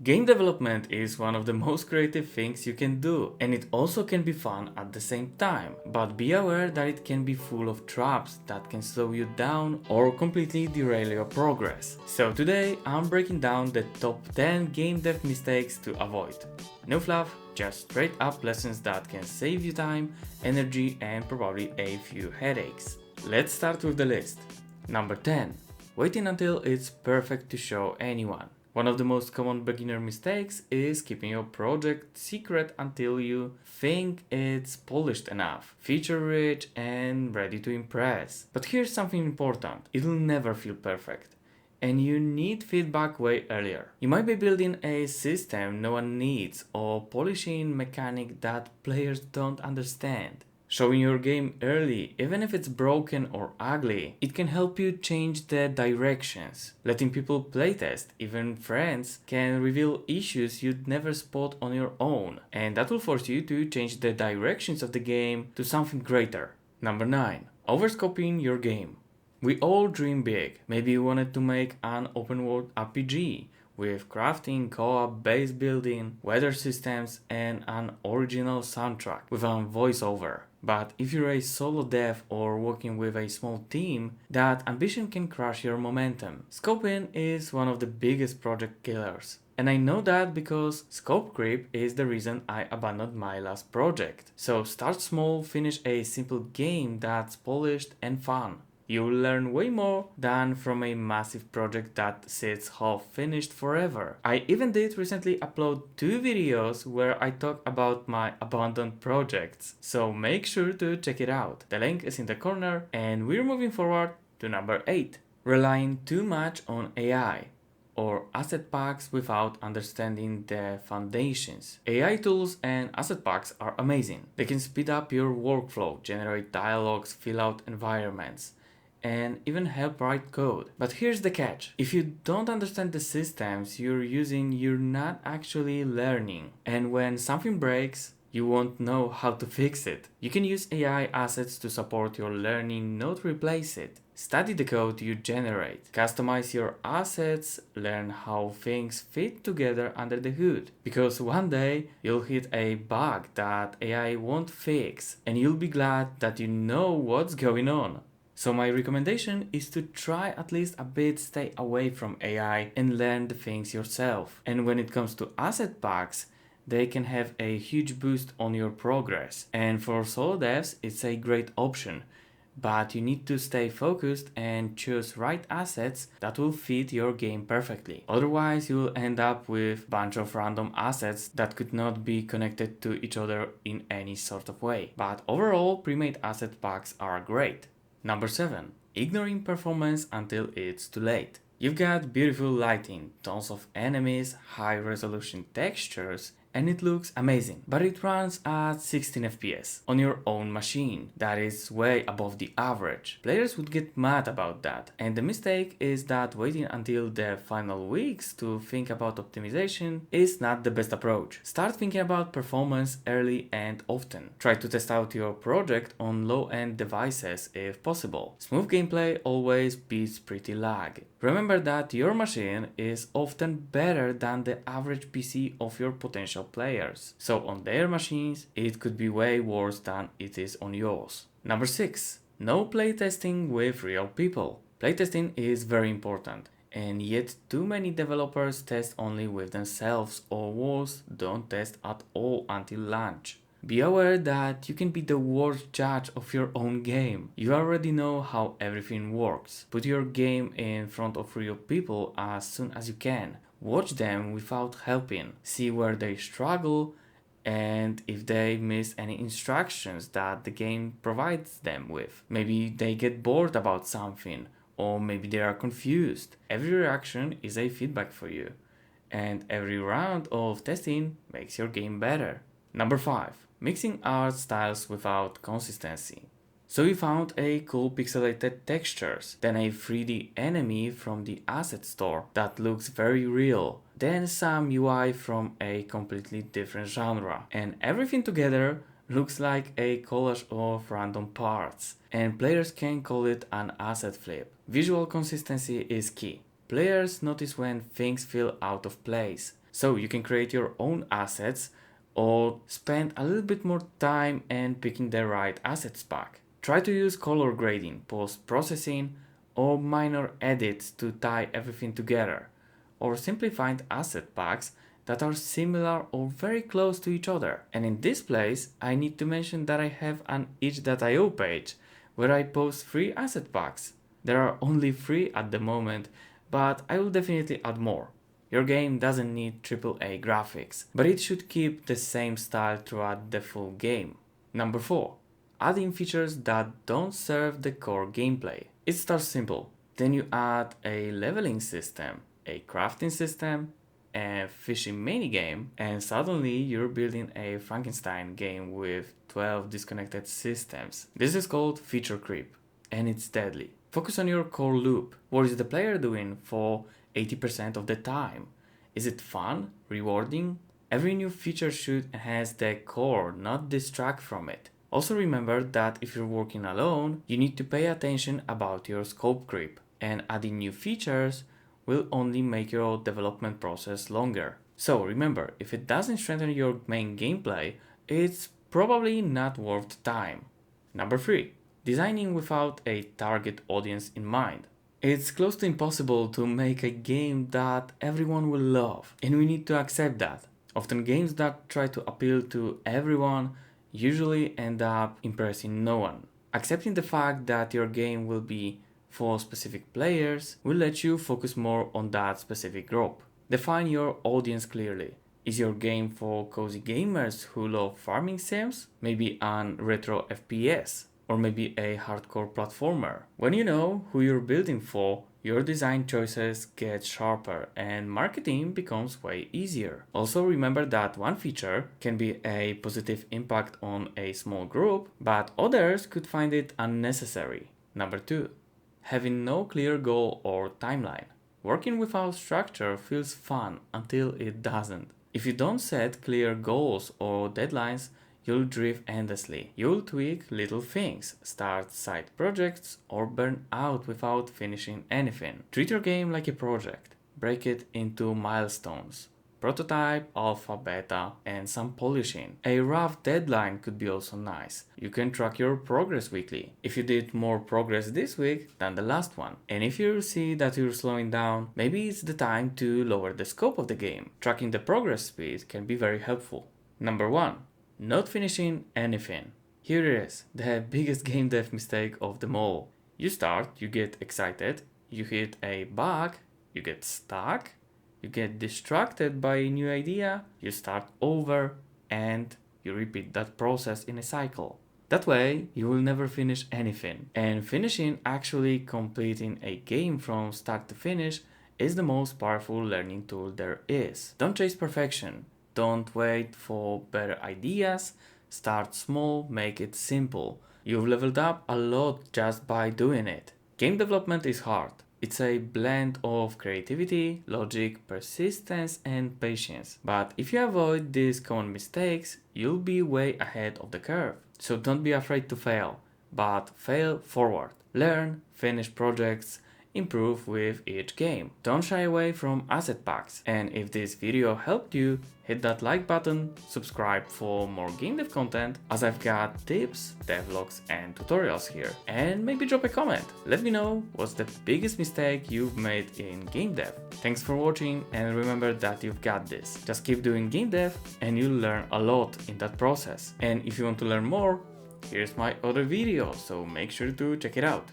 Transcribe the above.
Game development is one of the most creative things you can do, and it also can be fun at the same time. But be aware that it can be full of traps that can slow you down or completely derail your progress. So today I'm breaking down the top 10 game dev mistakes to avoid. No fluff, just straight up lessons that can save you time, energy, and probably a few headaches. Let's start with the list. Number 10. Waiting until it's perfect to show anyone. One of the most common beginner mistakes is keeping your project secret until you think it's polished enough, feature-rich, and ready to impress. But here's something important: it'll never feel perfect, and you need feedback way earlier. You might be building a system no one needs or polishing mechanic that players don't understand. Showing your game early, even if it's broken or ugly, it can help you change the directions. Letting people playtest, even friends, can reveal issues you'd never spot on your own, and that will force you to change the directions of the game to something greater. Number 9. Overscoping your game. We all dream big. Maybe you wanted to make an open world RPG with crafting, co-op, base building, weather systems, and an original soundtrack with a voiceover. But if you're a solo dev or working with a small team, that ambition can crush your momentum. Scoping is one of the biggest project killers. And I know that because scope creep is the reason I abandoned my last project. So start small, finish a simple game that's polished and fun. You'll learn way more than from a massive project that sits half finished forever. I even did recently upload 2 videos where I talk about my abandoned projects, so make sure to check it out. The link is in the corner, and we're moving forward to number 8. Relying too much on AI or asset packs without understanding the foundations. AI tools and asset packs are amazing. They can speed up your workflow, generate dialogues, fill out environments, and even help write code. But here's the catch: if you don't understand the systems you're using, you're not actually learning. And when something breaks, you won't know how to fix it. You can use AI assets to support your learning, not replace it. Study the code you generate, customize your assets, learn how things fit together under the hood. Because one day you'll hit a bug that AI won't fix, and you'll be glad that you know what's going on. So my recommendation is to try at least a bit, stay away from AI and learn the things yourself. And when it comes to asset packs, they can have a huge boost on your progress. And for solo devs, it's a great option. But you need to stay focused and choose right assets that will fit your game perfectly. Otherwise, you'll end up with a bunch of random assets that could not be connected to each other in any sort of way. But overall, pre-made asset packs are great. Number 7. Ignoring performance until it's too late. You've got beautiful lighting, tons of enemies, high resolution textures, and it looks amazing, but it runs at 16 FPS on your own machine. That is way above the average. Players would get mad about that, and the mistake is that waiting until the final weeks to think about optimization is not the best approach. Start thinking about performance early and often. Try to test out your project on low-end devices if possible. Smooth gameplay always beats pretty lag. Remember that your machine is often better than the average PC of your potential players. So on their machines, it could be way worse than it is on yours. Number 6. No playtesting with real people. Playtesting is very important, and yet too many developers test only with themselves, or worse, don't test at all until launch. Be aware that you can be the worst judge of your own game. You already know how everything works. Put your game in front of real people as soon as you can. Watch them without helping. See where they struggle and if they miss any instructions that the game provides them with. Maybe they get bored about something, or maybe they are confused. Every reaction is a feedback for you, and every round of testing makes your game better. Number 5. Mixing art styles without consistency. So we found a cool pixelated textures, then a 3D enemy from the asset store that looks very real, then some UI from a completely different genre, and everything together looks like a collage of random parts, and players can call it an asset flip. Visual consistency is key. Players notice when things feel out of place, So you can create your own assets or spend a little bit more time and picking the right assets pack. Try to use color grading, post-processing, or minor edits to tie everything together, or simply find asset packs that are similar or very close to each other. And in this place, I need to mention that I have an itch.io page where I post 3 asset packs. There are only 3 at the moment, but I will definitely add more. Your game doesn't need AAA graphics, but it should keep the same style throughout the full game. Number 4. Adding features that don't serve the core gameplay. It starts simple, then you add a leveling system, a crafting system, a fishing minigame, and suddenly you're building a Frankenstein game with 12 disconnected systems. This is called feature creep, and it's deadly. Focus on your core loop. What is the player doing for 80% of the time? Is it fun? Rewarding? Every new feature should enhance the core, not distract from it. Also remember that if you're working alone, you need to pay attention about your scope creep, and adding new features will only make your development process longer. So remember, if it doesn't strengthen your main gameplay, it's probably not worth the time. Number 3. Designing without a target audience in mind. It's close to impossible to make a game that everyone will love, and we need to accept that. Often games that try to appeal to everyone usually end up impressing no one. Accepting the fact that your game will be for specific players will let you focus more on that specific group. Define your audience clearly. Is your game for cozy gamers who love farming sims? Maybe an retro FPS? Or maybe a hardcore platformer? When you know who you're building for, your design choices get sharper and marketing becomes way easier. Also remember that one feature can be a positive impact on a small group, but others could find it unnecessary. Number 2. Having no clear goal or timeline. Working without structure feels fun until it doesn't. If you don't set clear goals or deadlines, you'll drift endlessly. You'll tweak little things, start side projects, or burn out without finishing anything. Treat your game like a project. Break it into milestones. Prototype, alpha, beta, and some polishing. A rough deadline could be also nice. You can track your progress weekly. If you did more progress this week than the last one. And if you see that you're slowing down, maybe it's the time to lower the scope of the game. Tracking the progress speed can be very helpful. Number 1. Not finishing anything. Here it is, the biggest game dev mistake of them all. You start, you get excited, you hit a bug, you get stuck, you get distracted by a new idea, you start over, and you repeat that process in a cycle. That way, you will never finish anything. And finishing, actually completing a game from start to finish, is the most powerful learning tool there is. Don't chase perfection. Don't wait for better ideas. Start small, make it simple. You've leveled up a lot just by doing it. Game development is hard. It's a blend of creativity, logic, persistence, and patience. But if you avoid these common mistakes, you'll be way ahead of the curve. So don't be afraid to fail, but fail forward. Learn, finish projects, improve with each game. Don't shy away from asset packs. And if this video helped you, hit that like button, subscribe for more game dev content, as I've got tips, devlogs and tutorials here. And maybe drop a comment. Let me know what's the biggest mistake you've made in game dev. Thanks for watching, and remember that you've got this. Just keep doing game dev and you'll learn a lot in that process. And if you want to learn more, here's my other video, so make sure to check it out.